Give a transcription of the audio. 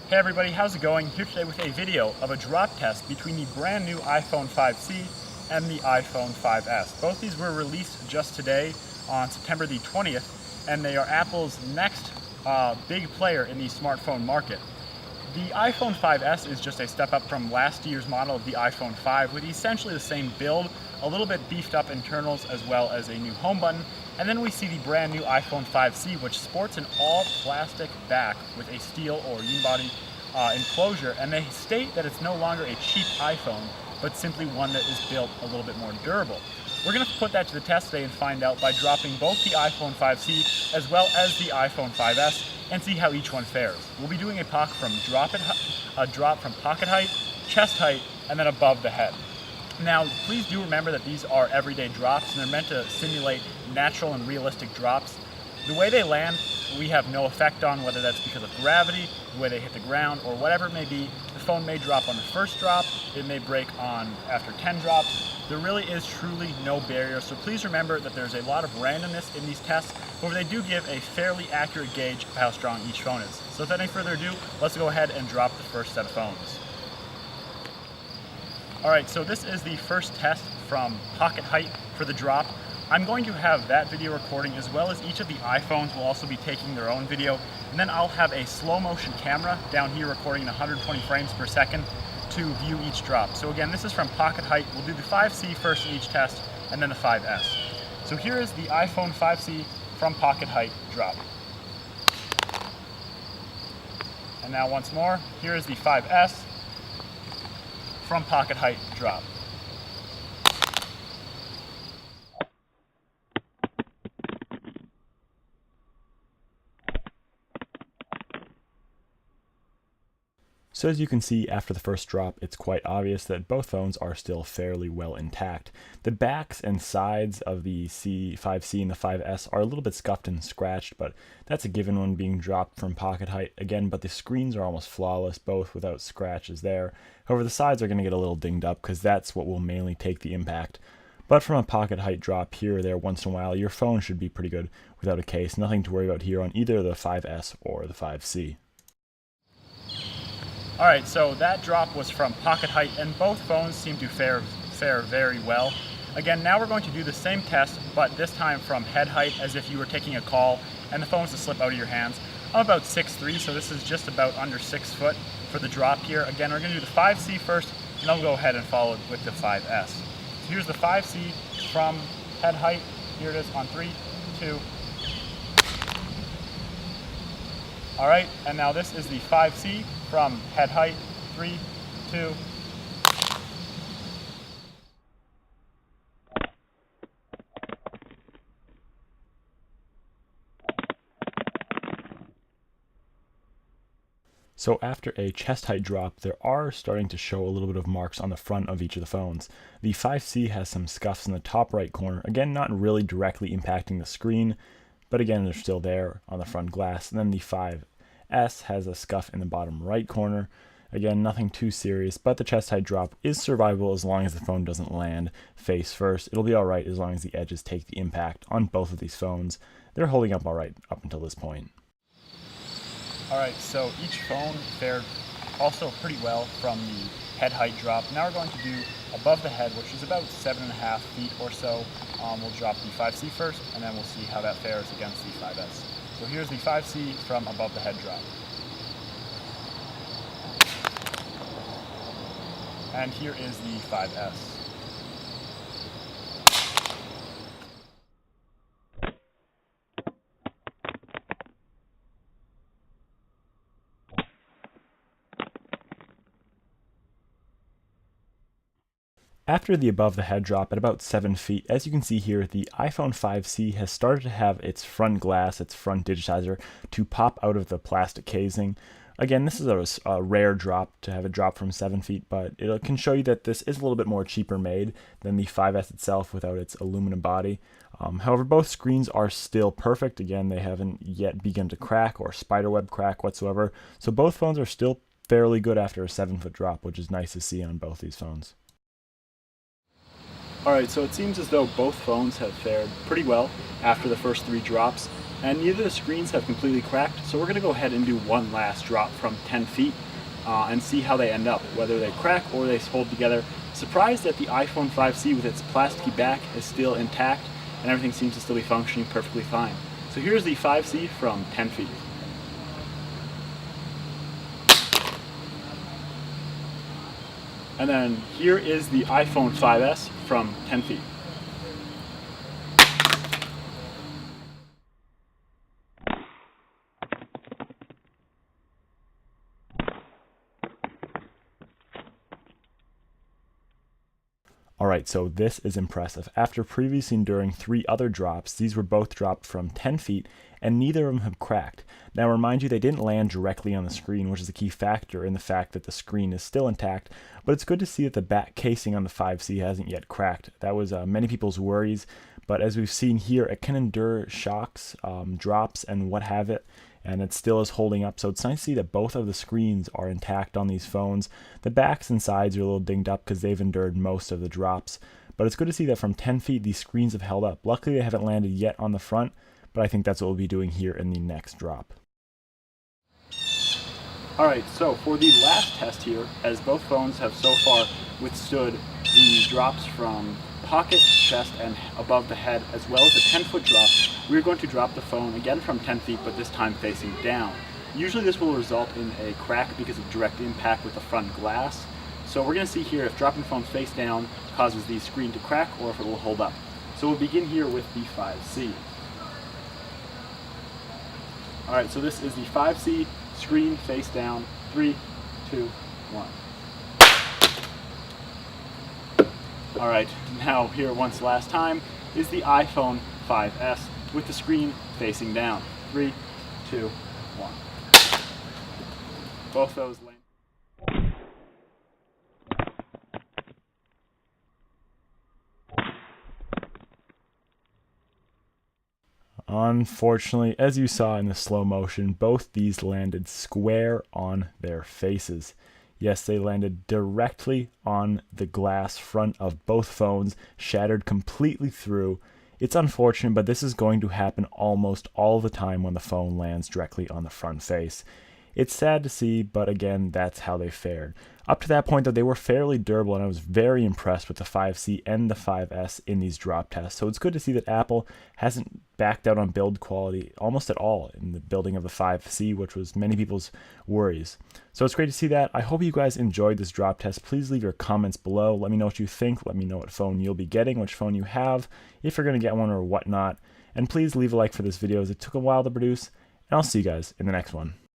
Hey everybody, how's it going? Here today with a video of a drop test between the brand new iPhone 5C and the iPhone 5S. Both these were released just today on September the 20th, and they are Apple's next big player in the smartphone market. The iPhone 5S is just a step up from last year's model of the iPhone 5 with essentially the same build, a little bit beefed up internals as well as a new home button. And then we see the brand new iPhone 5C, which sports an all-plastic back with a steel or unibody enclosure, and they state that it's no longer a cheap iPhone, but simply one that is built a little bit more durable. We're going to put that to the test today and find out by dropping both the iPhone 5C as well as the iPhone 5S and see how each one fares. We'll be doing a drop from pocket height, chest height, and then above the head. Now, please do remember that these are everyday drops and they're meant to simulate natural and realistic drops. The way they land, we have no effect on, whether that's because of gravity, the way they hit the ground, or whatever it may be. The phone may drop on the first drop, it may break on after 10 drops. There really is truly no barrier, so please remember that there's a lot of randomness in these tests, but they do give a fairly accurate gauge of how strong each phone is. So without any further ado, let's go ahead and drop the first set of phones. Alright, so this is the first test from pocket height for the drop. I'm going to have that video recording as well as each of the iPhones will also be taking their own video, and then I'll have a slow motion camera down here recording 120 frames per second to view each drop. So again, this is from pocket height. We'll do the 5C first in each test and then the 5S. So here is the iPhone 5C from pocket height drop. And now once more, here is the 5S from pocket height drop. So as you can see after the first drop, it's quite obvious that both phones are still fairly well intact. The backs and sides of the 5C and the 5S are a little bit scuffed and scratched, but that's a given when being dropped from pocket height again, but the screens are almost flawless, both without scratches there. However, the sides are going to get a little dinged up because that's what will mainly take the impact. But from a pocket height drop here or there once in a while, your phone should be pretty good without a case. Nothing to worry about here on either the 5S or the 5C. Alright, so that drop was from pocket height, and both phones seem to fare very well. Again, now we're going to do the same test, but this time from head height, as if you were taking a call and the phone's to slip out of your hands. I'm about 6'3", so this is just about under 6 foot for the drop here. Again, we're going to do the 5C first, and I'll go ahead and follow it with the 5S. So here's the 5C from head height. Here it is on 3, 2. Alright, and now this is the 5C from head height, 3, 2. So after a chest height drop, there are starting to show a little bit of marks on the front of each of the phones. The 5C has some scuffs in the top right corner, again not really directly impacting the screen, but again they're still there on the front glass. And then the 5S has a scuff in the bottom right corner. Again, nothing too serious, but the chest height drop is survivable as long as the phone doesn't land face first. It'll be alright as long as the edges take the impact on both of these phones. They're holding up alright up until this point. Alright, so each phone fared also pretty well from the head height drop. Now we're going to do above the head, which is about 7.5 feet or so. We'll drop the 5C first, and then we'll see how that fares against the 5S. So here's the 5C from above the head drop. And here is the 5S. After the above the head drop at about 7 feet, as you can see here, the iPhone 5C has started to have its front glass, its front digitizer, to pop out of the plastic casing. Again, this is a rare drop to have it drop from 7 feet, but it can show you that this is a little bit more cheaper made than the 5S itself without its aluminum body. However, both screens are still perfect. Again, they haven't yet begun to crack or spiderweb crack whatsoever, so both phones are still fairly good after a 7-foot drop, which is nice to see on both these phones. Alright, so it seems as though both phones have fared pretty well after the first 3 drops. And neither of the screens have completely cracked, so we're going to go ahead and do one last drop from 10 feet and see how they end up, whether they crack or they hold together. Surprised that the iPhone 5C with its plasticky back is still intact and everything seems to still be functioning perfectly fine. So here's the 5C from 10 feet. And then here is the iPhone 5S from 10 feet. Alright, so this is impressive. After previously enduring 3 other drops, these were both dropped from 10 feet, and neither of them have cracked. Now remind you, they didn't land directly on the screen, which is a key factor in the fact that the screen is still intact, but it's good to see that the back casing on the 5C hasn't yet cracked. That was many people's worries, but as we've seen here, it can endure shocks, drops, and what have it, and it still is holding up. So it's nice to see that both of the screens are intact on these phones. The backs and sides are a little dinged up because they've endured most of the drops, but it's good to see that from 10 feet these screens have held up. Luckily they haven't landed yet on the front, but I think that's what we'll be doing here in the next drop. Alright, so for the last test here, as both phones have so far withstood the drops from pocket, chest, and above the head, as well as a 10-foot drop, we're going to drop the phone again from 10 feet, but this time facing down. Usually this will result in a crack because of direct impact with the front glass. So we're going to see here if dropping the phone face down causes the screen to crack or if it will hold up. So we'll begin here with the 5C. Alright, so this is the 5C, screen face down, 3, 2, 1. Alright, now here once last time is the iPhone 5S with the screen facing down. 3, 2, 1. Both those land. Unfortunately, as you saw in the slow motion, both these landed square on their faces. Yes, they landed directly on the glass front of both phones, shattered completely through. It's unfortunate, but this is going to happen almost all the time when the phone lands directly on the front face. It's sad to see, but again, that's how they fared. Up to that point, though, they were fairly durable, and I was very impressed with the 5C and the 5S in these drop tests. So it's good to see that Apple hasn't backed out on build quality almost at all in the building of the 5C, which was many people's worries. So it's great to see that. I hope you guys enjoyed this drop test. Please leave your comments below. Let me know what you think. Let me know what phone you'll be getting, which phone you have, if you're going to get one or whatnot. And please leave a like for this video, as it took a while to produce, and I'll see you guys in the next one.